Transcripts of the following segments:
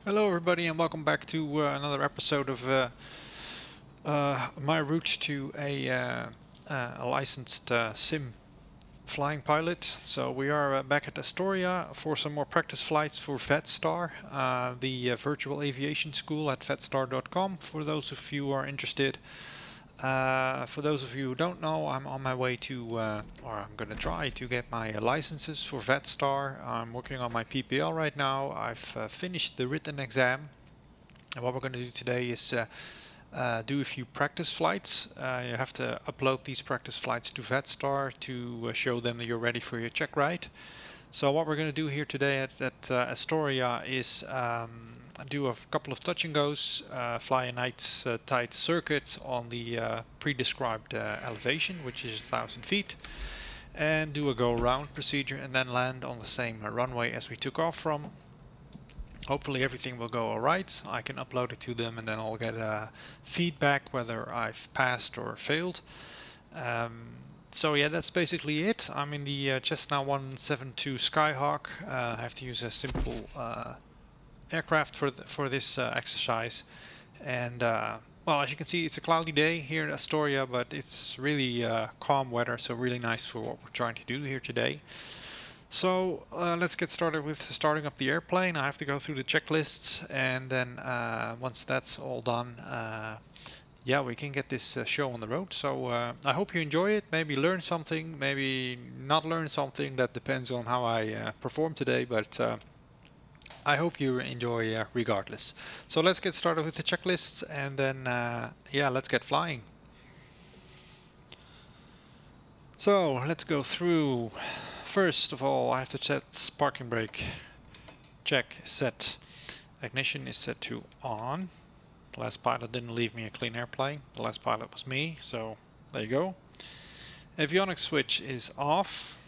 Hello everybody and welcome back to another episode of my route to a licensed sim flying pilot. So we are back at Astoria for some more practice flights for Vatstar, the virtual aviation school at vatstar.com for those of you who are interested. For those of you who don't know, I'm on my way to, or I'm going to try to get my licenses for Vatstar. I'm working on my PPL right now. I've finished the written exam. And what we're going to do today is do a few practice flights. You have to upload these practice flights to Vatstar to show them that you're ready for your check ride. So what we're going to do here today at Astoria is do a couple of touch and goes, fly a nice tight circuit on the pre-described elevation, which is 1,000 feet, and do a go around procedure and then land on the same runway as we took off from. Hopefully everything will go alright. I can upload it to them and then I'll get feedback whether I've passed or failed. So yeah, that's basically it. I'm in the Cessna 172 Skyhawk. I have to use a simple aircraft for this exercise. And well, as you can see, it's a cloudy day here in Astoria, but it's really calm weather, so really nice for what we're trying to do here today. So let's get started with starting up the airplane. I have to go through the checklists, and then once that's all done, yeah, we can get this show on the road. So I hope you enjoy it. Maybe learn something, maybe not learn something. That depends on how I perform today, but I hope you enjoy regardless. So let's get started with the checklists, and then yeah, let's get flying. So let's go through. First of all, I have to set parking brake. Check, set. Ignition is set to on. The last pilot didn't leave me a clean airplane. The last pilot was me, so there you go. Avionics switch is off.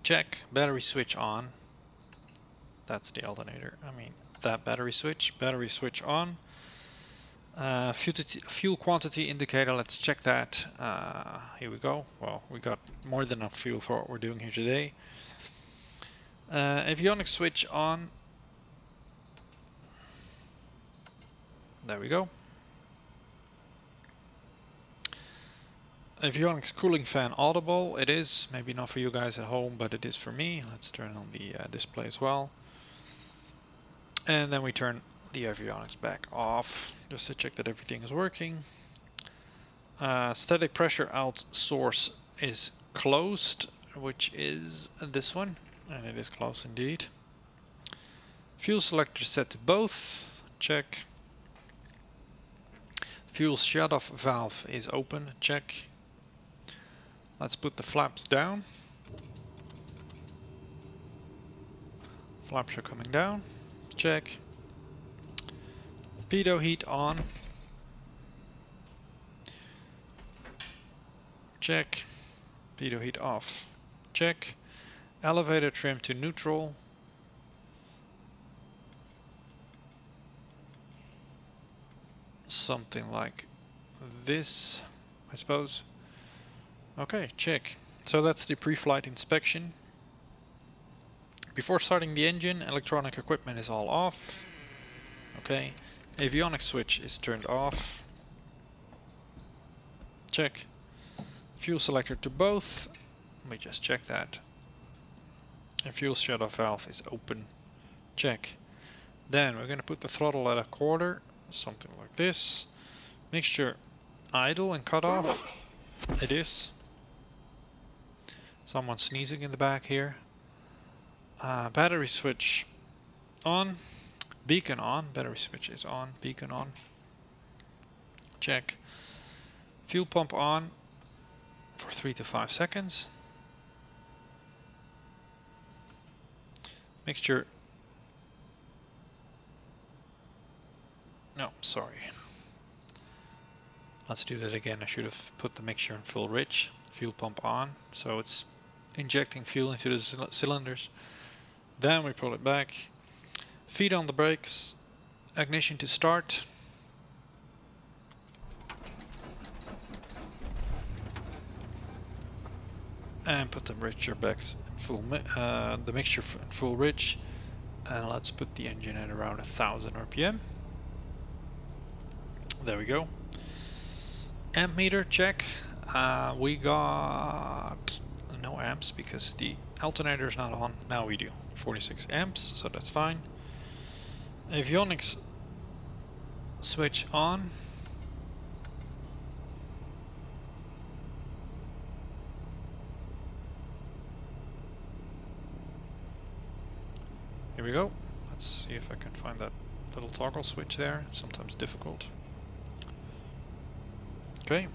Check. Battery switch on. That's the alternator. I mean, that battery switch. Battery switch on. Fuel quantity indicator, let's check that. Here we go. Well, we got more than enough fuel for what we're doing here today. Avionics switch on. There we go. Avionics cooling fan audible. It is, maybe not for you guys at home, but it is for me. Let's turn on the display as well. And then we turn the avionics back off just to check that everything is working. Static pressure out source is closed, which is this one, and it is closed indeed. Fuel selector set to both. Check. Fuel shutoff valve is open. Check. Let's put the flaps down. Flaps are coming down. Check. Pitot heat on. Check. Pitot heat off. Check. Elevator trim to neutral. Something like this, I suppose. Okay, check. So that's the pre-flight inspection. Before starting the engine, electronic equipment is all off. Okay. Avionics switch is turned off. Check. Fuel selector to both. Let me just check that. And fuel shutoff valve is open. Check. Then we're going to put the throttle at a quarter. Something like this. Mixture idle and cut off. It is. Someone sneezing in the back here. Battery switch on. Beacon on. Battery switch is on. Beacon on. Check. Fuel pump on for 3 to 5 seconds. Mixture. No, sorry. Let's do that again. I should have put the mixture in full rich. Fuel pump on, so it's injecting fuel into the cylinders. Then we pull it back. Feet on the brakes. Ignition to start. And put the mixture back full. The mixture in full rich. And let's put the engine at around 1000 RPM. There we go. Amp meter check. We got no amps because the alternator is not on. Now we do 46 amps, so that's fine. Avionics switch on. Here we go. Let's see if I can find that little toggle switch there. Sometimes difficult. Okay.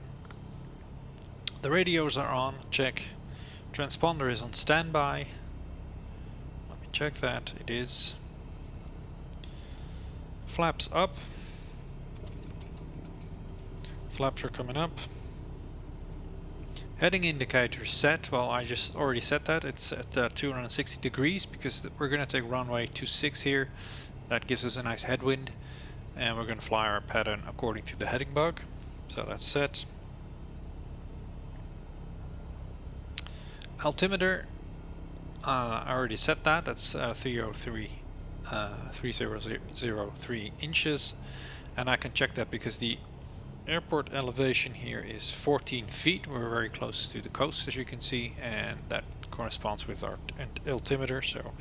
The radios are on. Check. Transponder is on standby. Let me check that. It is. Flaps up. Flaps are coming up. Heading indicator set. Well, I just already set that. It's at 260 degrees because we're going to take runway 26 here. That gives us a nice headwind. And we're going to fly our pattern according to the heading bug. So that's set. Altimeter. I already set that. That's 3003 inches. And I can check that because the airport elevation here is 14 feet. We're very close to the coast, as you can see, and that corresponds with our altimeter, so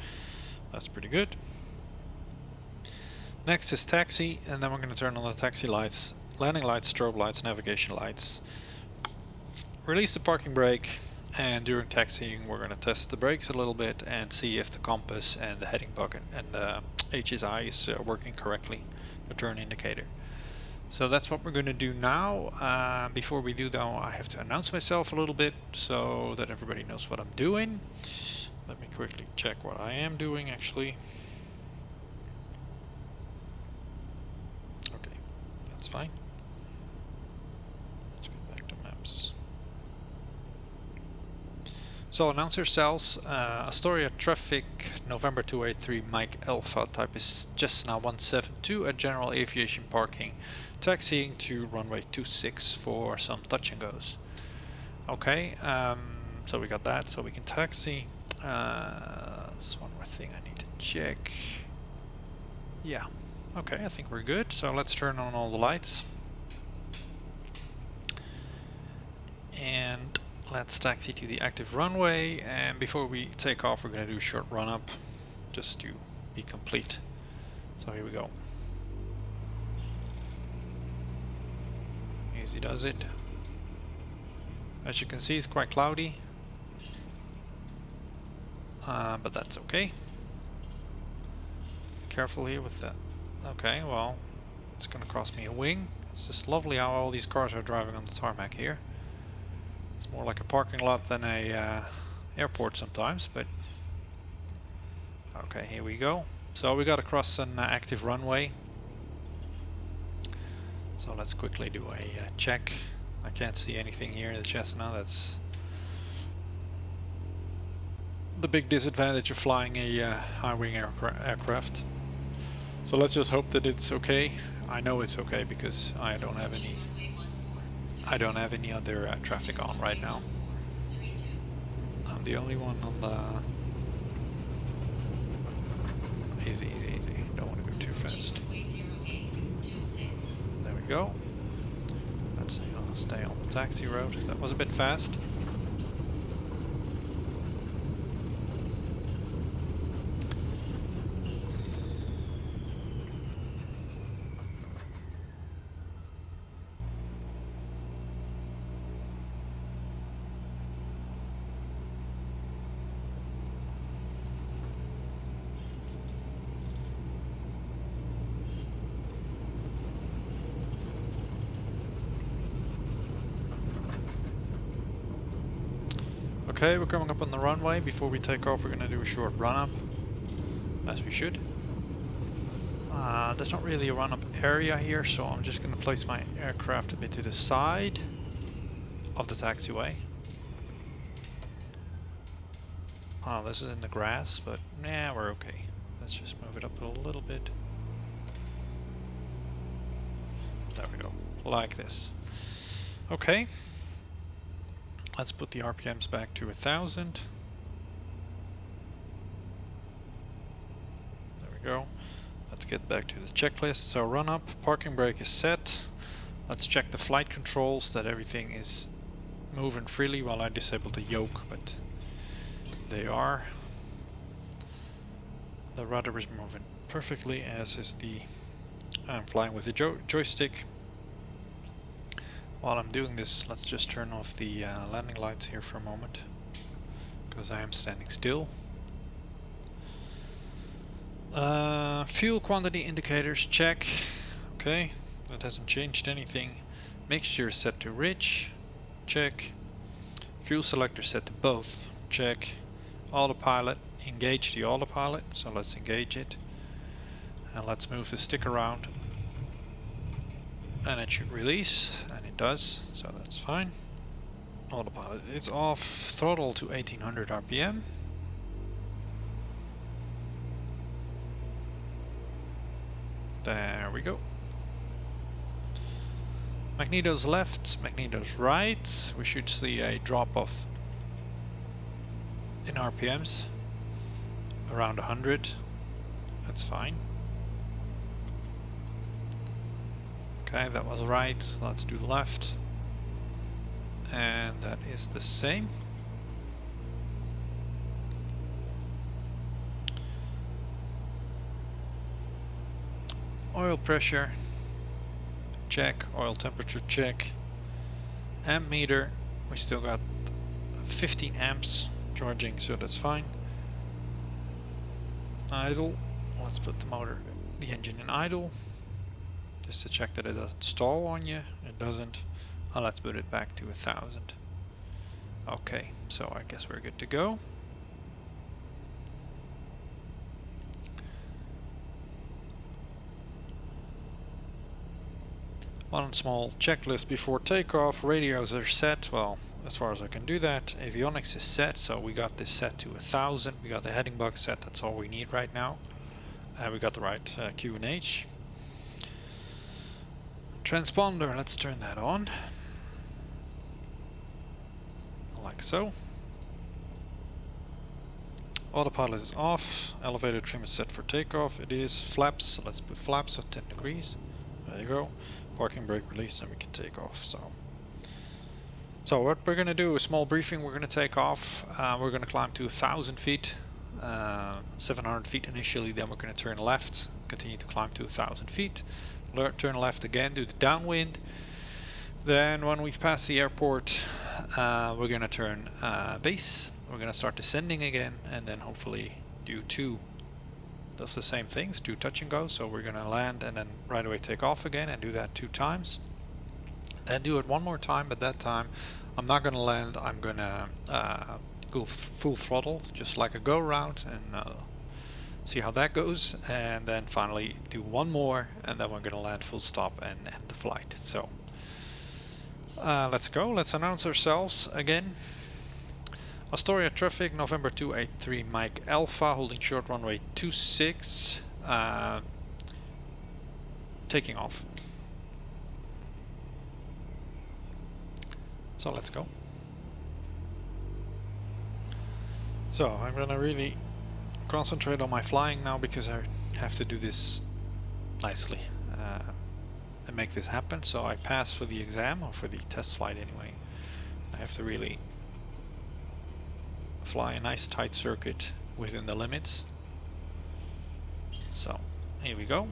that's pretty good. Next is taxi, and then we're going to turn on the taxi lights, landing lights, strobe lights, navigation lights. Release the parking brake, and during taxiing we're going to test the brakes a little bit and see if the compass and the heading bug and the HSI is working correctly, the turn indicator. So that's what we're going to do now. Before we do though, I have to announce myself a little bit so that everybody knows what I'm doing. Let me quickly check what I am doing actually. Okay, that's fine. Let's get back to maps. So announcer cells, Astoria traffic, November 283 Mike Alpha, type is Cessna 172 at general aviation parking, taxiing to runway 26 for some touch and goes. Okay, so we got that, so we can taxi. There's one more thing I need to check. Yeah, okay, I think we're good, so let's turn on all the lights. And let's taxi to the active runway, and before we take off we're going to do a short run up just to be complete. So here we go. Easy does it. As you can see, it's quite cloudy, but that's okay. Careful here with that. Okay, well, it's going to cost me a wing. It's just lovely how all these cars are driving on the tarmac here. It's more like a parking lot than a airport sometimes, but okay, here we go. So we got to cross an active runway. So let's quickly do a check. I can't see anything here in the Cessna. That's the big disadvantage of flying a high-wing aircraft. So let's just hope that it's okay. I know it's okay because I don't have any other traffic on right now. I'm the only one on the easy. Don't want to go too fast. There we go. Let's see, I'll stay on the taxi road. That was a bit fast. Okay, we're coming up on the runway. Before we take off, we're going to do a short run-up, as we should. There's not really a run-up area here, so I'm just going to place my aircraft a bit to the side of the taxiway. Oh, this is in the grass, but yeah, we're okay. Let's just move it up a little bit. There we go, like this. Okay. Let's put the RPMs back to 1000. There get back to the checklist. So run up, parking brake is set. Let's check the flight controls that everything is moving freely while I disable the yoke, but they are. The rudder is moving perfectly, as is I'm flying with the joystick. While I'm doing this, let's just turn off the landing lights here for a moment, because I am standing still. Fuel quantity indicators, check. Okay, that hasn't changed anything. Mixture is set to rich, check. Fuel selector set to both, check. Autopilot, engage the autopilot, so let's engage it. And let's move the stick around. And it should release, and it does, so that's fine. Autopilot is off, throttle to 1800 RPM. There we go. Magneto's left, magneto's right. We should see a drop off in RPMs around 100. That's fine. Okay, that was right. Let's do the left. And that is the same. Oil pressure, check. Oil temperature, check. Amp meter, we still got 15 amps charging, so that's fine. Idle, let's put the engine in idle, just to check that it doesn't stall on you. It doesn't. Let's put it back to 1000. Okay, so I guess we're good to go. One small checklist before takeoff. Radios are set, well, as far as I can do that. Avionics is set, so we got this set to 1000. We got the heading box set, that's all we need right now. We got the right QNH. Transponder, let's turn that on. Like so. Autopilot is off. Elevator trim is set for takeoff. It is. Flaps, let's put flaps at 10 degrees. There you go. Parking brake release, and we can take off. So what we're going to do, a small briefing. We're going to take off. We're going to climb to 1000 feet. 700 feet initially, then we're going to turn left. Continue to climb to 1000 feet. Turn left again, do the downwind. Then when we've passed the airport, we're going to turn base. We're going to start descending again, and then hopefully do 2 of the same things, 2 touch and go. So we're going to land and then right away take off again, and do that 2 times. Then do it 1 more time, but that time I'm not going to land. I'm going to go full throttle, just like a go round, and see how that goes. And then finally do 1 more, and then we're going to land full stop and end the flight. So let's go. Let's announce ourselves again. Astoria traffic, November 283 Mike Alpha, holding short runway 26, taking off. So let's go. So I'm gonna really concentrate on my flying now, because I have to do this nicely and make this happen. So I pass for the exam, or for the test flight anyway. I have to really fly a nice tight circuit within the limits. So here we go.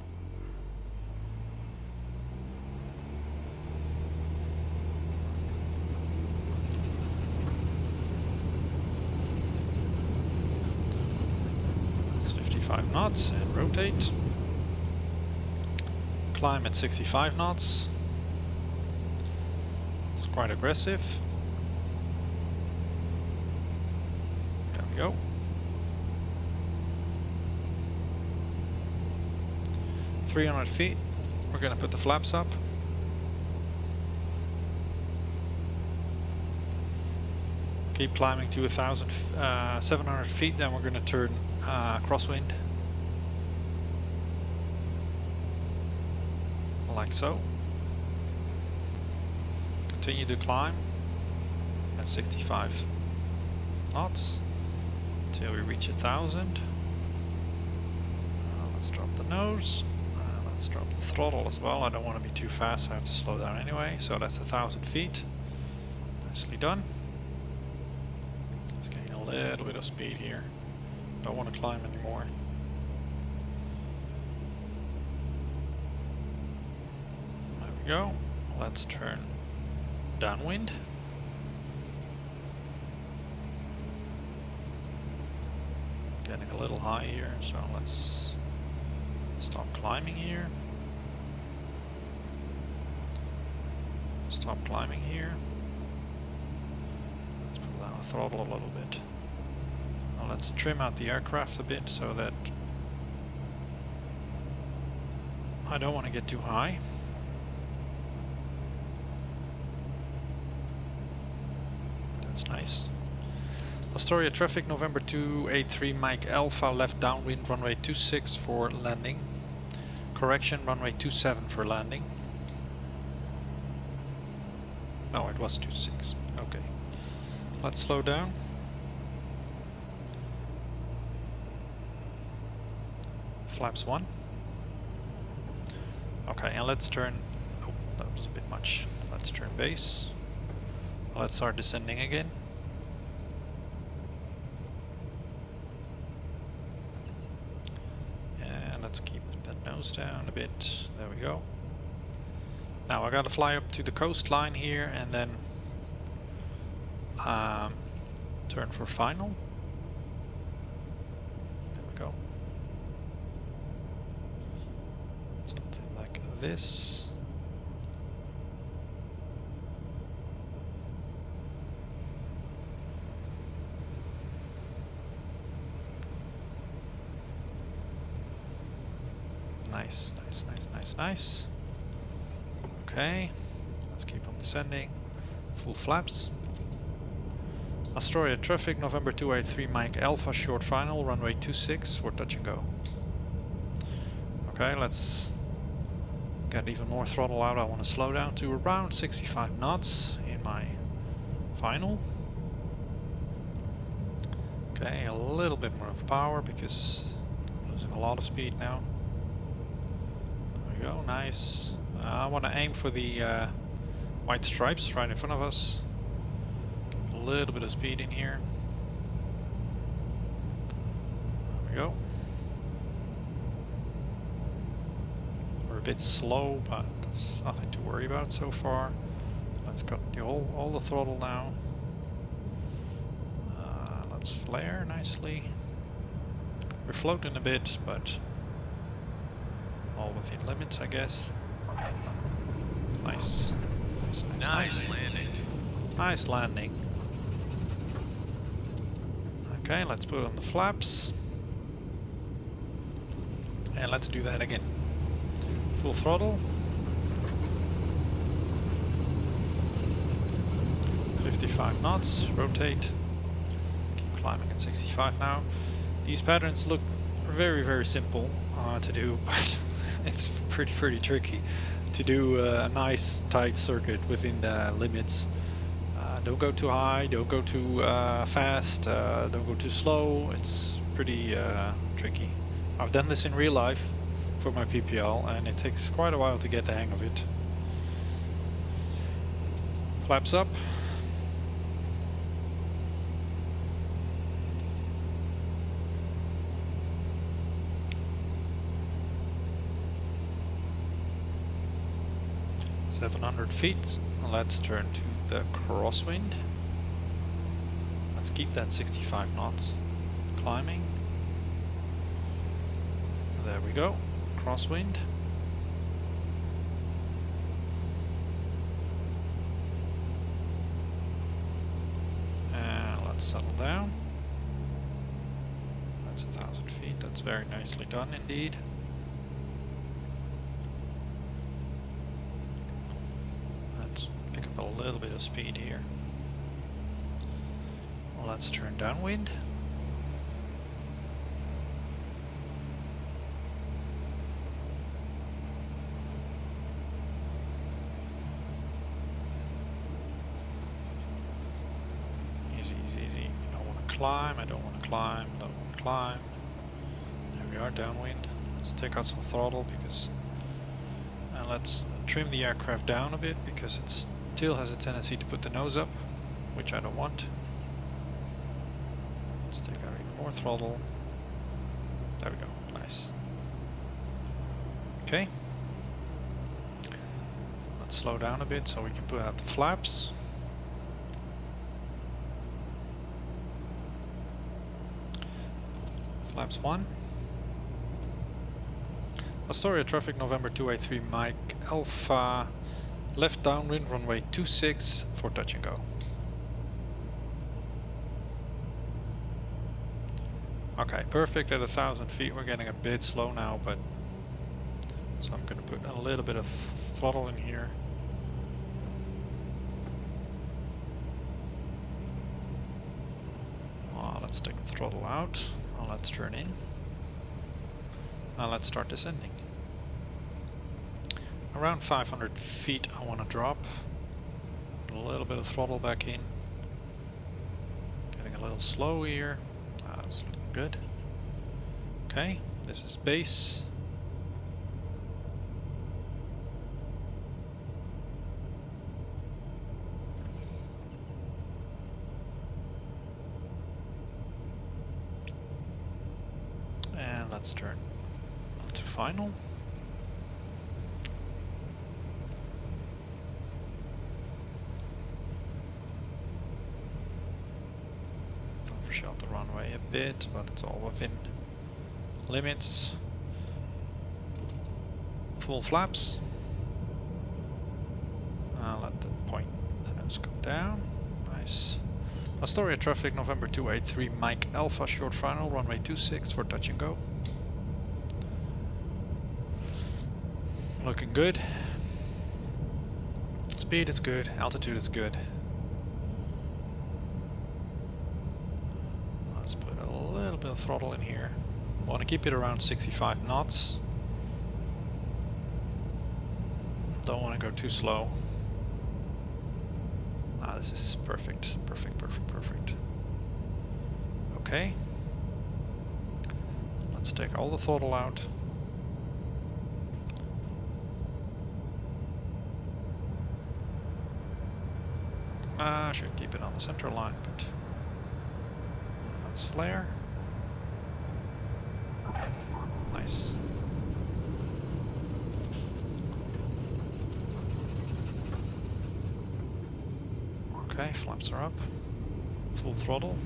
It's 55 knots and rotate. Climb at 65 knots. It's quite aggressive. There we go. 300 feet. We're going to put the flaps up. Keep climbing to 700 feet, then we're going to turn crosswind. Like so. Continue to climb at 65 knots until we reach 1000. Let's drop the nose. Let's drop the throttle as well. I don't want to be too fast, I have to slow down anyway. So that's 1,000 feet. Nicely done. Let's gain a little bit of speed here. Don't want to climb anymore. There we go. Let's turn downwind. Getting a little high here, so let's stop climbing here. Stop climbing here. Let's pull down the throttle a little bit. Now let's trim out the aircraft a bit so that I don't want to get too high. That's nice. Astoria traffic, November 283 Mike Alpha, left downwind, runway 26 for landing. Correction, runway 27 for landing. No, it was 26. Okay. Let's slow down. Flaps 1. Okay, and let's turn... Oh, that was a bit much. Let's turn base. Let's start descending again. And let's keep that nose down a bit. There we go. Now I gotta fly up to the coastline here and then turn for final. There we go. Something like this. Nice, nice, nice, nice, nice. Okay, let's keep on descending. Full flaps. Astoria traffic, November 283 Mike Alpha, short final, runway 26 for touch and go. Okay, let's get even more throttle out. I want to slow down to around 65 knots in my final. Okay, a little bit more of power because I'm losing a lot of speed now. There we go, nice. I want to aim for the white stripes right in front of us. A little bit of speed in here. There we go. We're a bit slow, but there's nothing to worry about so far. Let's cut all the throttle now. Let's flare nicely. We're floating a bit, but all within limits, I guess. Nice. Nice landing. Nice landing. Okay, let's put on the flaps. And let's do that again. Full throttle. 55 knots, rotate. Keep climbing at 65 now. These patterns look very, very simple to do, but it's pretty tricky to do a nice tight circuit within the limits. Don't go too high, don't go too fast, don't go too slow. It's pretty tricky. I've done this in real life for my PPL and it takes quite a while to get the hang of it. Flaps up. .700 feet. Let's turn to the crosswind. Let's keep that 65 knots. Climbing. There we go. Crosswind. And let's settle down. That's 1,000 feet. That's very nicely done indeed. Pick up a little bit of speed here. Well, let's turn downwind. Easy, easy, easy. I don't want to climb, I don't want to climb, I don't want to climb. There we are, downwind. Let's take out some throttle because, and let's trim the aircraft down a bit because it still has a tendency to put the nose up, which I don't want. Let's take out even more throttle. There we go, nice. Okay. Let's slow down a bit so we can put out the flaps. Flaps 1. Astoria traffic November 283 Mike Alpha, left downwind runway 26 for touch and go. Okay, perfect at 1,000 feet. We're getting a bit slow now, but so I'm going to put a little bit of throttle in here. Let's take the throttle out. Let's turn in. Now let's start descending. Around 500 feet I want to drop. A little bit of throttle back in. Getting a little slow here. That's looking good. Okay, this is base. And let's turn to final. Overshot the runway a bit, but it's all within limits. Full flaps. Let the point nose come down. Nice. Astoria traffic November 283 Mike Alpha short final runway 26 for touch and go. Looking good. Speed is good, altitude is good. Let's put a little bit of throttle in here. Want to keep it around 65 knots. Don't want to go too slow. This is perfect, perfect, perfect, perfect. Okay. Let's take all the throttle out. I should keep it on the center line, but let's flare. Nice. Okay, flaps are up. Full throttle.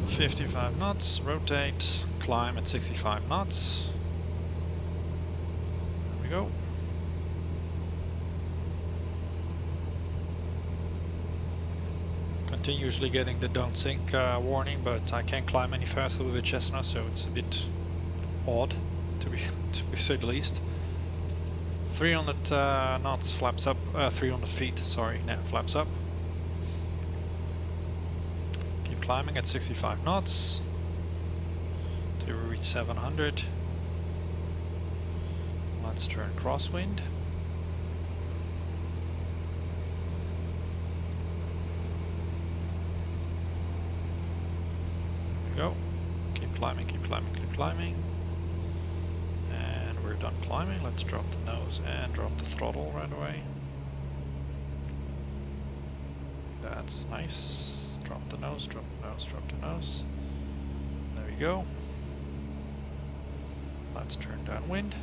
"55 knots, rotate, climb at 65 knots. There we go. Continuously getting the don't sink warning, but I can't climb any faster with a Cessna, so it's a bit odd, to say the least. 300 knots, flaps up, 300 feet, sorry, flaps up. Keep climbing at 65 knots till we reach 700. Let's turn crosswind. There we go. Keep climbing, keep climbing, keep climbing. And we're done climbing. Let's drop the nose and drop the throttle right away. That's nice. Drop the nose, drop the nose, drop the nose. There we go. Let's turn downwind.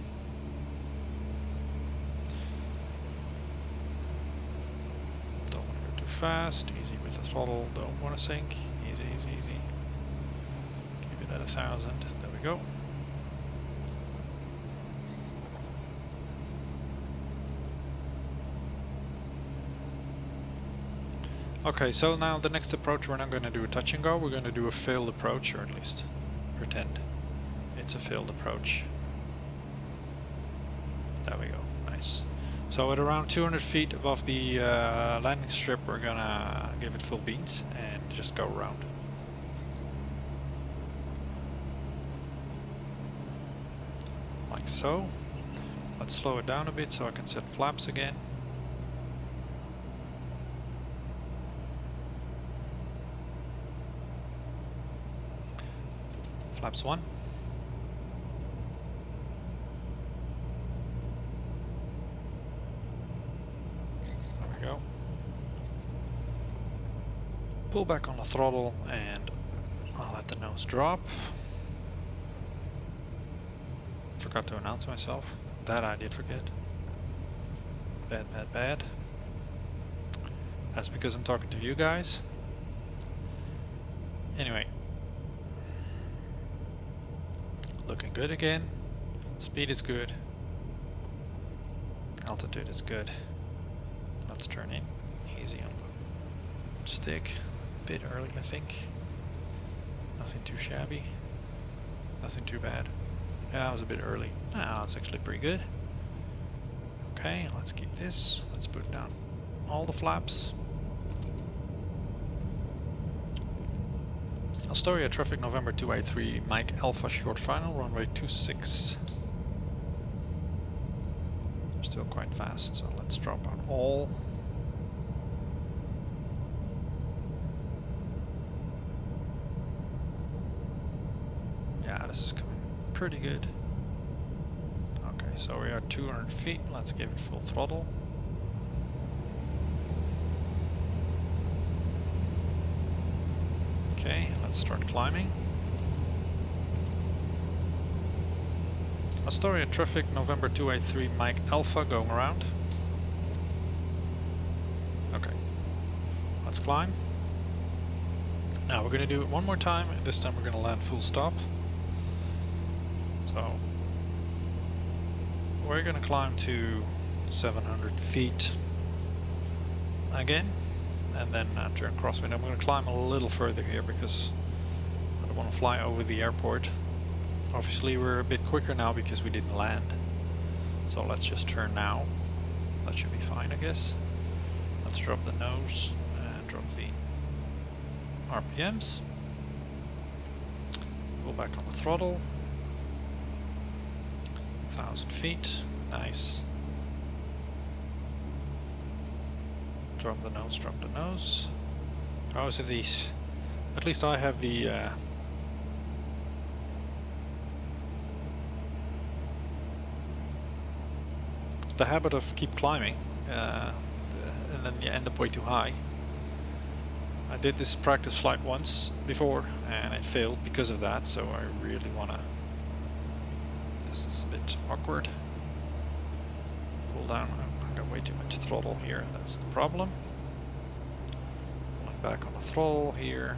Don't want to go too fast. Easy with the throttle. Don't want to sink. Easy, easy, easy. Keep it at 1,000. There we go. Okay, so now the next approach, we're not going to do a touch and go, we're going to do a failed approach, or at least pretend it's a failed approach. There we go, nice. So at around 200 feet above the landing strip, we're going to give it full beans and just go around. Like so. Let's slow it down a bit so I can set flaps again. Flaps 1. There we go. Pull back on the throttle and I'll let the nose drop. Forgot to announce myself. That I did forget. Bad, bad, bad. That's because I'm talking to you guys. Anyway. Looking good again. Speed is good. Altitude is good. Let's turn in. Easy on the stick. Bit early, I think. Nothing too shabby. Nothing too bad. Yeah, I was a bit early. Ah, that's actually pretty good. Okay, let's keep this. Let's put down all the flaps. Astoria traffic November 283, Mike Alpha short final, runway 26. Still quite fast, so let's drop out all. Yeah, this is coming pretty good. Okay, so we are 200 feet, let's give it full throttle. Okay, let's start climbing. Astoria traffic November 283 Mike Alpha going around. Okay, let's climb. Now we're going to do it one more time, and this time we're going to land full stop. So we're going to climb to 700 feet again. And then turn crosswind. I'm going to climb a little further here because I don't want to fly over the airport. Obviously we're a bit quicker now because we didn't land. So let's just turn now. That should be fine, I guess. Let's drop the nose and drop the RPMs. Pull back on the throttle. 1,000 feet. Nice. Drop the nose, drop the nose. How's it these? At least I have the habit of keep climbing, and then you end up way too high. I did this practice flight once before, and it failed because of that. So I really wanna. This is a bit awkward. Pull down. I got way too much throttle here. That's the problem. Pulling back on the throttle here.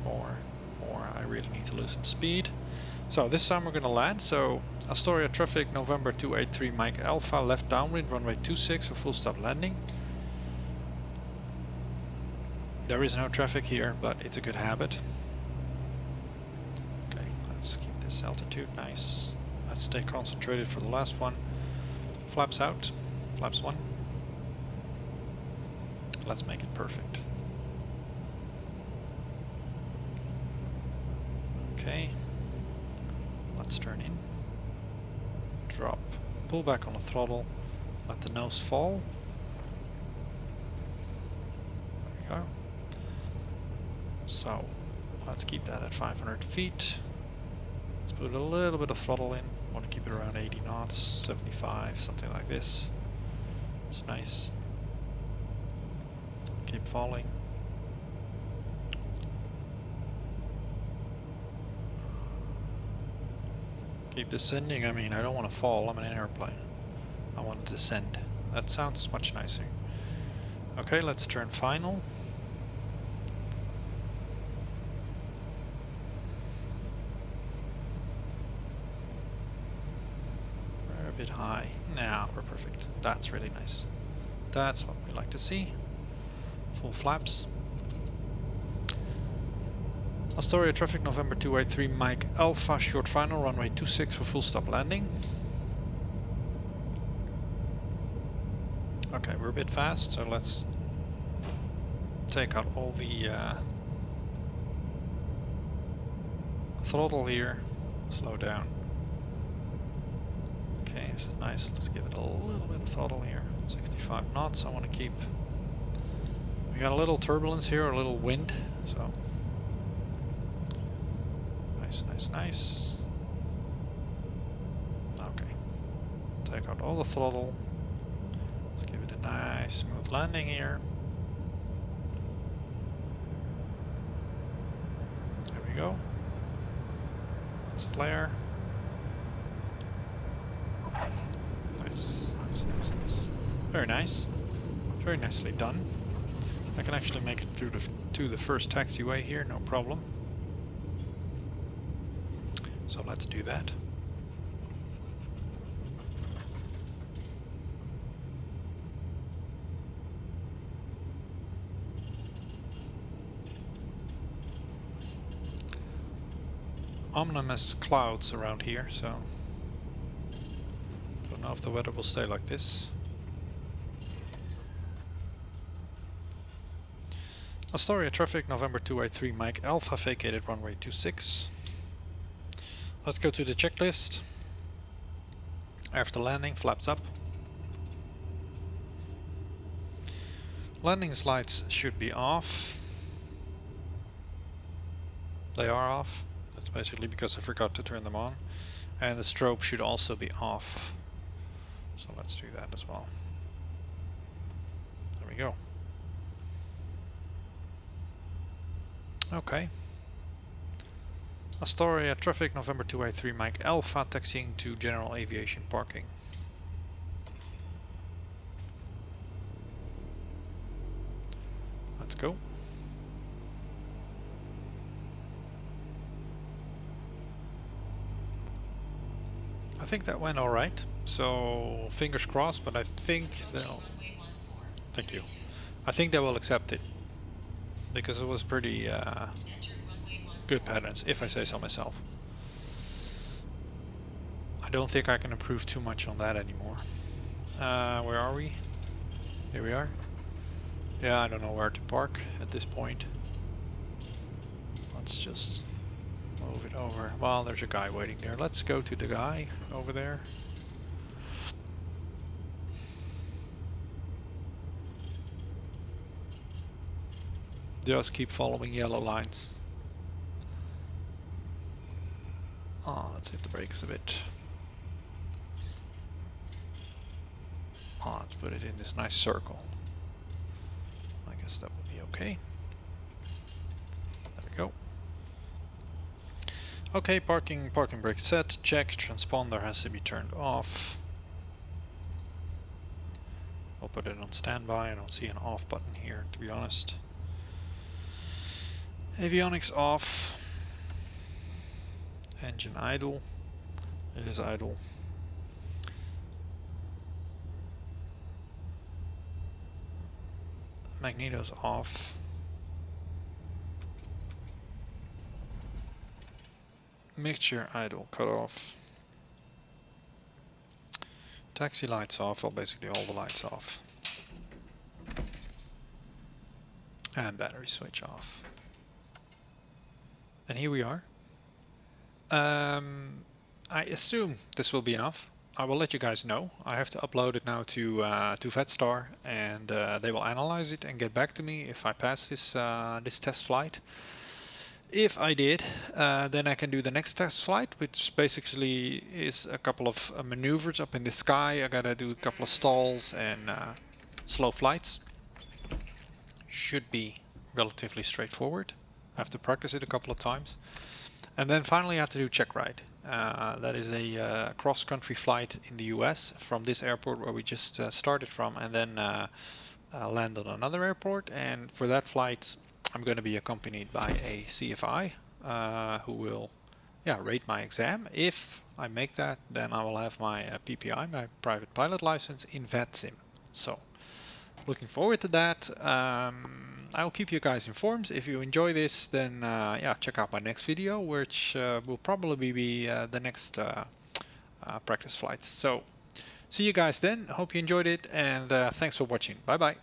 More. I really need to lose some speed. So this time we're gonna land. So Astoria traffic November 283 Mike Alpha left downwind runway 26 for full stop landing. There is no traffic here, but it's a good habit. Okay, let's keep this altitude nice. Let's stay concentrated for the last one. Flaps out. Flaps 1. Let's make it perfect. Okay. Let's turn in. Drop. Pull back on the throttle. Let the nose fall. There we go. So, let's keep that at 500 feet. Let's put a little bit of throttle in. Want to keep it around 80 knots, 75, something like this. It's nice. Keep falling. Keep descending. I mean, I don't want to fall. I'm in an airplane. I want to descend. That sounds much nicer. Okay, let's turn final. We're a bit high. Now we're perfect. That's really nice. That's what we like to see. Full flaps. Astoria traffic November 283 Mike Alpha short final runway 26 for full stop landing. Okay, we're a bit fast, so let's take out all the throttle here. Slow down. Okay, this is nice. Let's give it a little bit of throttle here. 65 knots. I want to keep. We got a little turbulence here, a little wind, so. Nice, nice, nice. Okay. Take out all the throttle. Let's give it a nice smooth landing here. There we go. Let's flare. Nice, nice, nice, nice. Very nice. Very nicely done. I can actually make it through to the first taxiway here, no problem. So let's do that. Ominous clouds around here, so don't know if the weather will stay like this. Astoria traffic, November 283, Mike Alpha, vacated runway 26. Let's go to the checklist. After landing, flaps up. Landing lights should be off. They are off. That's basically because I forgot to turn them on. And the strobe should also be off. So let's do that as well. There we go. Okay. Astoria traffic, November 283, Mike Alpha, taxiing to general aviation parking. Let's go. I think that went alright, so fingers crossed, but I think they'll... Thank you. I think they will accept it, because it was pretty good patterns, if I say so myself. I don't think I can improve too much on that anymore. Where are we? Here we are. Yeah, I don't know where to park at this point. Let's just move it over. Well, there's a guy waiting there. Let's go to the guy over there. Just keep following yellow lines. Oh, let's hit the brakes a bit. Oh, let's put it in this nice circle. I guess that will be okay. There we go. Okay, parking brake set, check, transponder has to be turned off. I'll put it on standby. I don't see an off button here, to be honest. Avionics off. Engine idle. It is idle. Magneto's off. Mixture idle, cut off. Taxi lights off, well basically all the lights off. And battery switch off. And here we are. I assume this will be enough. I will let you guys know. I have to upload it now to Vatstar, and they will analyze it and get back to me if I pass this this test flight. If I did, then I can do the next test flight, which basically is a couple of maneuvers up in the sky. I gotta do a couple of stalls and slow flights. Should be relatively straightforward. I have to practice it a couple of times. And then finally I have to do checkride. That is a cross-country flight in the US from this airport where we just started from, and then land on another airport. And for that flight I'm going to be accompanied by a CFI who will rate my exam. If I make that, then I will have my PPI, my private pilot license, in VATSIM. So looking forward to that. I'll keep you guys informed. If you enjoy this, then check out my next video, which will probably be the next practice flight. So see you guys then. Hope you enjoyed it, and thanks for watching. Bye bye.